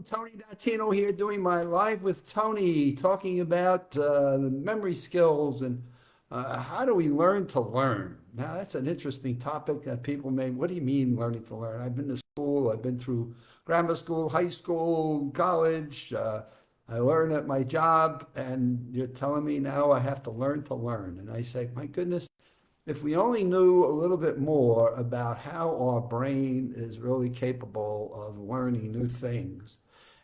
Tony Datino here doing my live with Tony, talking about the memory skills and how do we learn to learn? Now, that's an interesting topic that people may, what do you mean learning to learn? I've been to school, I've been through grammar school, high school, college. I learn at my job, and you're telling me now I have to learn to learn. And I say, my goodness, if we only knew a little bit more about how our brain is really capable of learning new things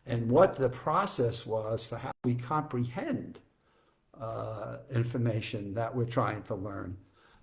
and what the process was for how we comprehend information that we're trying to learn.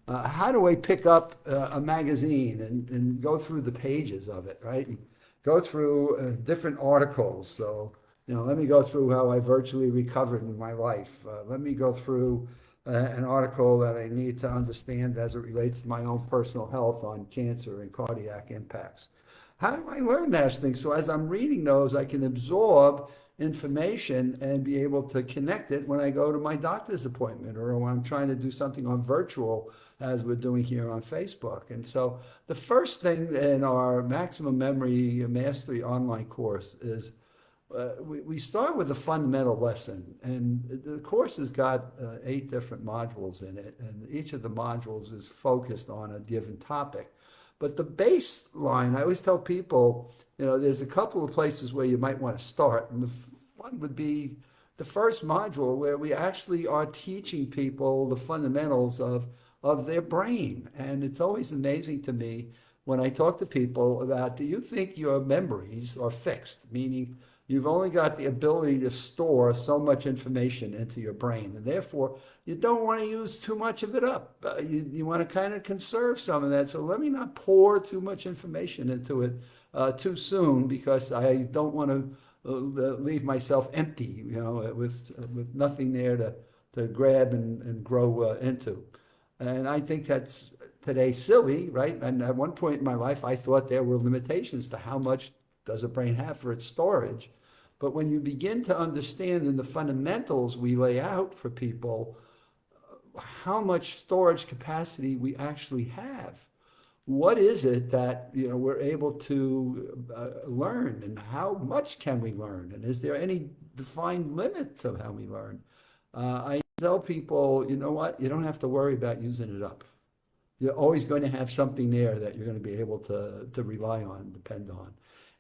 How do I pick up a magazine and go through the pages of it, right? And go through different articles. So, let me go through how I virtually recovered in my life. Let me go through an article that I need to understand as it relates to my own personal health on cancer and cardiac impacts. How do I learn those things? So as I'm reading those, I can absorb information and be able to connect it when I go to my doctor's appointment or when I'm trying to do something on virtual, as we're doing here on Facebook. And so the first thing in our Maximum Memory Mastery online course is we start with a fundamental lesson, and the course has got 8 different modules in it, and each of the modules is focused on a given topic. But the baseline, I always tell people, there's a couple of places where you might want to start, and one would be the first module where we actually are teaching people the fundamentals of their brain. And it's always amazing to me when I talk to people about, do you think your memories are fixed? Meaning, you've only got the ability to store so much information into your brain, and therefore you don't want to use too much of it up. You want to kind of conserve some of that. So let me not pour too much information into it too soon, because I don't want to leave myself empty, with nothing there to grab and grow into. And I think that's today silly, right? And at one point in my life, I thought there were limitations to how much does a brain have for its storage. But when you begin to understand in the fundamentals we lay out for people how much storage capacity we actually have, what is it that we're able to learn, and how much can we learn, and is there any defined limit to how we learn? I tell people, you know what, you don't have to worry about using it up. You're always going to have something there that you're going to be able to rely on, depend on.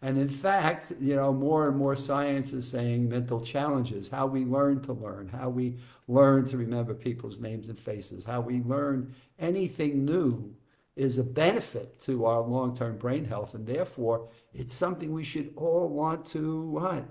And in fact, more and more science is saying mental challenges, how we learn to learn, how we learn to remember people's names and faces, how we learn anything new is a benefit to our long-term brain health. And therefore, it's something we should all want to what?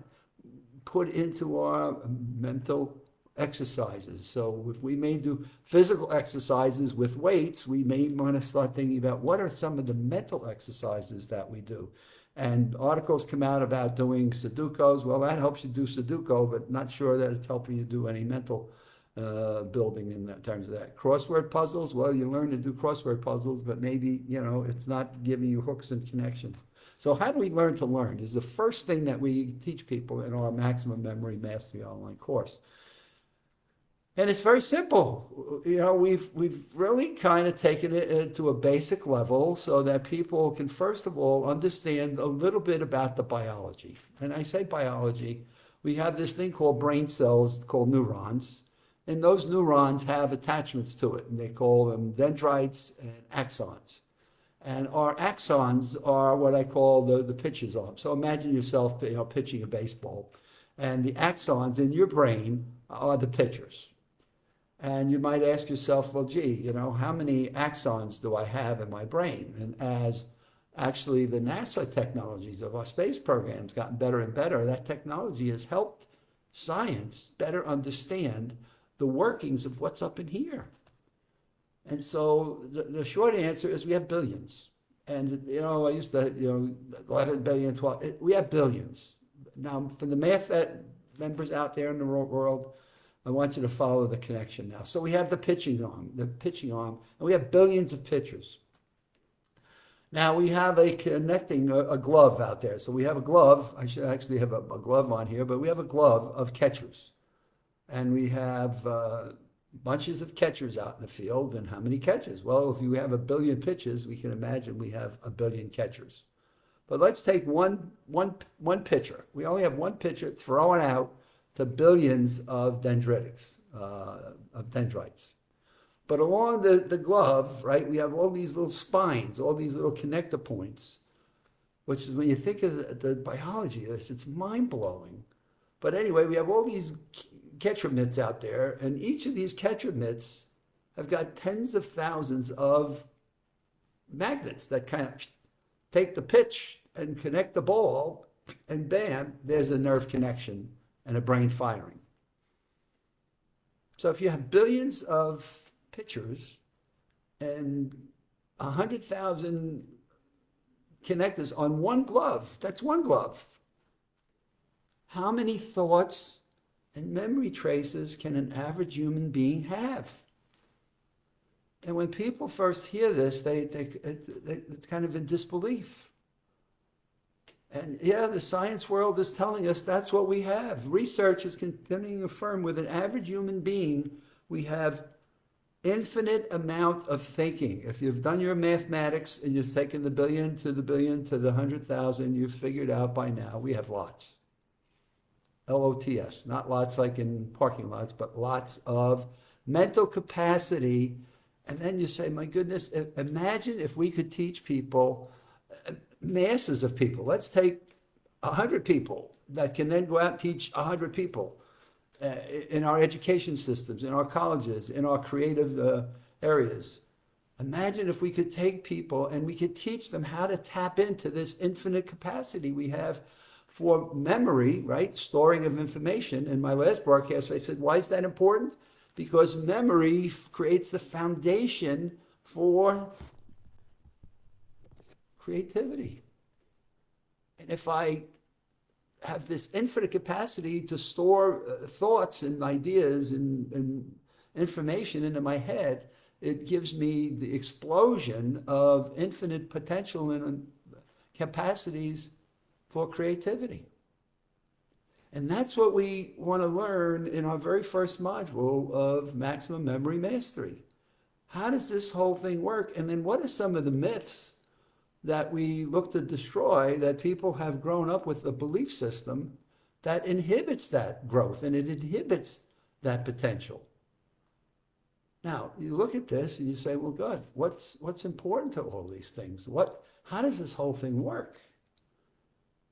Put into our mental exercises. So if we may do physical exercises with weights, we may want to start thinking about what are some of the mental exercises that we do. And articles come out about doing Sudokus. Well, that helps you do Sudoku, but not sure that it's helping you do any mental building in terms of that. Crossword puzzles, well, you learn to do crossword puzzles, but maybe, it's not giving you hooks and connections. So how do we learn to learn is the first thing that we teach people in our Maximum Memory Mastery online course. And it's very simple. We've really kind of taken it to a basic level so that people can, first of all, understand a little bit about the biology. And I say biology, we have this thing called brain cells called neurons, and those neurons have attachments to it, and they call them dendrites and axons. And our axons are what I call the pitches arm. So imagine yourself, pitching a baseball, and the axons in your brain are the pitchers. And you might ask yourself, well, gee, how many axons do I have in my brain? And as actually the NASA technologies of our space programs gotten better and better, that technology has helped science better understand the workings of what's up in here. And so the short answer is we have billions. And, I used to, 11 billion, 12, we have billions. Now, for the math members out there in the world, I want you to follow the connection now. So we have the pitching arm, and we have billions of pitchers. Now we have a glove out there. So we have a glove. I should actually have a glove on here, but we have a glove of catchers. And we have bunches of catchers out in the field. And how many catchers? Well, if you have a billion pitches, we can imagine we have a billion catchers. But let's take one picture. We only have one picture, throw it out to billions of dendrites. But along the glove, right, we have all these little spines, all these little connector points, which is when you think of the biology of this, it's mind-blowing. But anyway, we have all these Ketramits out there, and each of these Ketramits have got tens of thousands of magnets that kind of take the pitch and connect the ball, and bam, there's a nerve connection and a brain firing. So if you have billions of pictures and 100,000 connectors on one glove, that's one glove. How many thoughts and memory traces can an average human being have? And when people first hear this, it's kind of in disbelief. And yeah, the science world is telling us that's what we have. Research is continuing to affirm with an average human being, we have infinite amount of thinking. If you've done your mathematics and you've taken the billion to the 100,000, you've figured out by now we have lots. LOTS, not lots like in parking lots, but lots of mental capacity. And then you say, my goodness, imagine if we could teach people, masses of people. Let's take 100 people that can then go out and teach 100 people in our education systems, in our colleges, in our creative areas. Imagine if we could take people and we could teach them how to tap into this infinite capacity we have for memory, right? Storing of information. In my last broadcast, I said, why is that important? Because memory creates the foundation for creativity. And if I have this infinite capacity to store thoughts and ideas and information into my head, it gives me the explosion of infinite potential and capacities for creativity. And that's what we want to learn in our very first module of Maximum Memory Mastery. How does this whole thing work? And then what are some of the myths that we look to destroy, that people have grown up with a belief system that inhibits that growth and it inhibits that potential? Now, you look at this and you say, well, God, what's important to all these things? How does this whole thing work?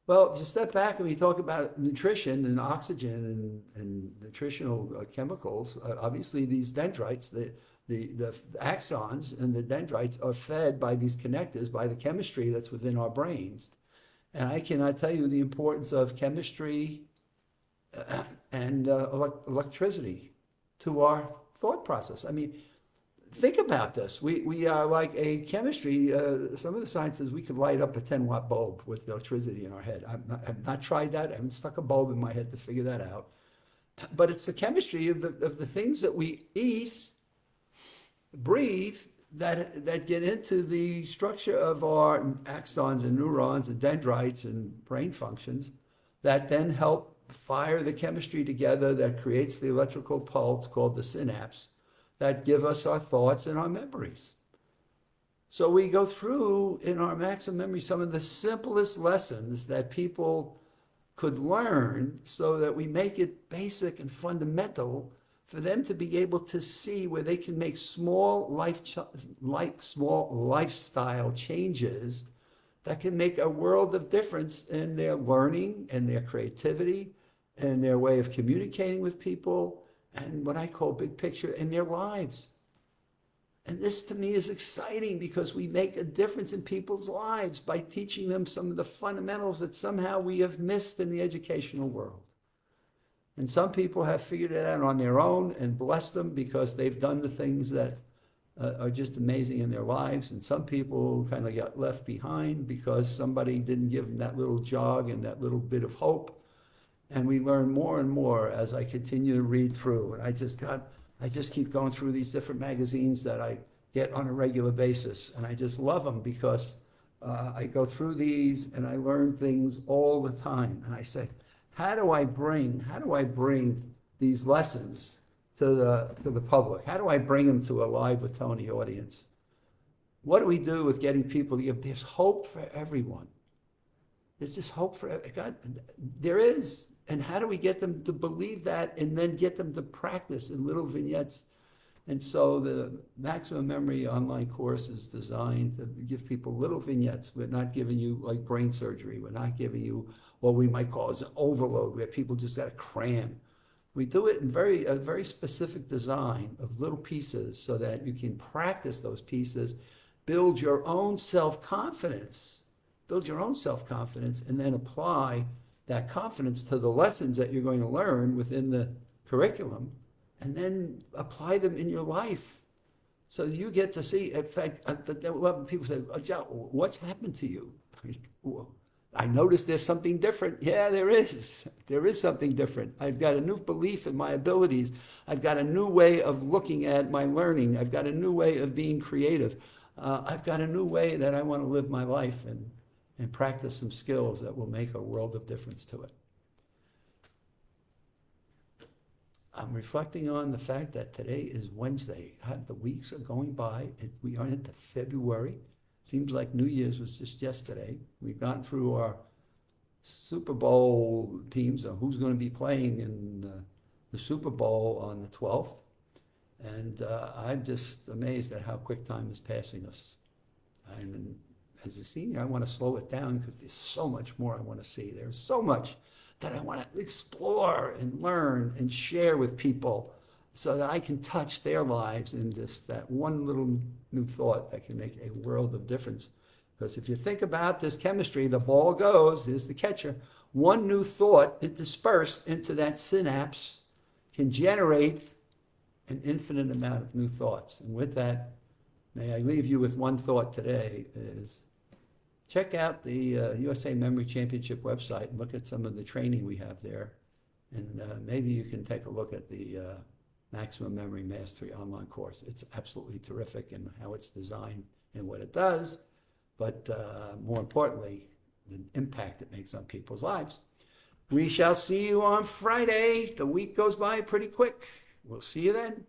Well, if you step back and we talk about nutrition and oxygen and nutritional chemicals, obviously these dendrites, the axons and the dendrites are fed by these connectors, by the chemistry that's within our brains. And I cannot tell you the importance of chemistry and electricity to our thought process. I mean, think about this. We are like a chemistry, some of the sciences, we could light up a 10-watt bulb with electricity in our head. I've not tried that. I haven't stuck a bulb in my head to figure that out. But it's the chemistry of the things that we eat, breathe, that get into the structure of our axons and neurons and dendrites and brain functions that then help fire the chemistry together that creates the electrical pulse called the synapse that give us our thoughts and our memories. So we go through in our Maximum Memory some of the simplest lessons that people could learn so that we make it basic and fundamental for them to be able to see where they can make small lifestyle changes that can make a world of difference in their learning and their creativity and their way of communicating with people and what I call big picture in their lives. And this to me is exciting because we make a difference in people's lives by teaching them some of the fundamentals that somehow we have missed in the educational world. And some people have figured it out on their own and blessed them because they've done the things that are just amazing in their lives. And some people kind of got left behind because somebody didn't give them that little jog and that little bit of hope. And we learn more and more as I continue to read through. And I just keep going through these different magazines that I get on a regular basis. And I just love them because I go through these and I learn things all the time. And I say, how do I bring these lessons to the public? How do I bring them to a Live with Tony audience? What do we do with getting people to give? There's hope for everyone. There's just hope for God. There is. And how do we get them to believe that and then get them to practice in little vignettes? And so the Maximum Memory online course is designed to give people little vignettes. We're not giving you like brain surgery. We're not giving you what we might call as an overload, where people just got to cram. We do it in a very specific design of little pieces so that you can practice those pieces, build your own self-confidence, and then apply that confidence to the lessons that you're going to learn within the curriculum, and then apply them in your life. So you get to see, in fact, a lot of people say, oh, Joe, what's happened to you? Well, I noticed there's something different. Yeah, there is. There is something different. I've got a new belief in my abilities. I've got a new way of looking at my learning. I've got a new way of being creative. I've got a new way that I want to live my life and practice some skills that will make a world of difference to it. I'm reflecting on the fact that today is Wednesday. The weeks are going by. We are into February. Seems like New Year's was just yesterday. We've gone through our Super Bowl teams, or who's going to be playing in the Super Bowl on the 12th. And I'm just amazed at how quick time is passing us. And as a senior, I want to slow it down because there's so much more I want to see. There's so much that I want to explore and learn and share with people so that I can touch their lives in just that one little new thought that can make a world of difference. Because if you think about this chemistry, the ball goes, is the catcher. One new thought dispersed into that synapse can generate an infinite amount of new thoughts. And with that, may I leave you with one thought today is check out the USA Memory Championship website and look at some of the training we have there. And maybe you can take a look at the Maximum Memory Mastery online course. It's absolutely terrific in how it's designed and what it does, but more importantly, the impact it makes on people's lives. We shall see you on Friday. The week goes by pretty quick. We'll see you then.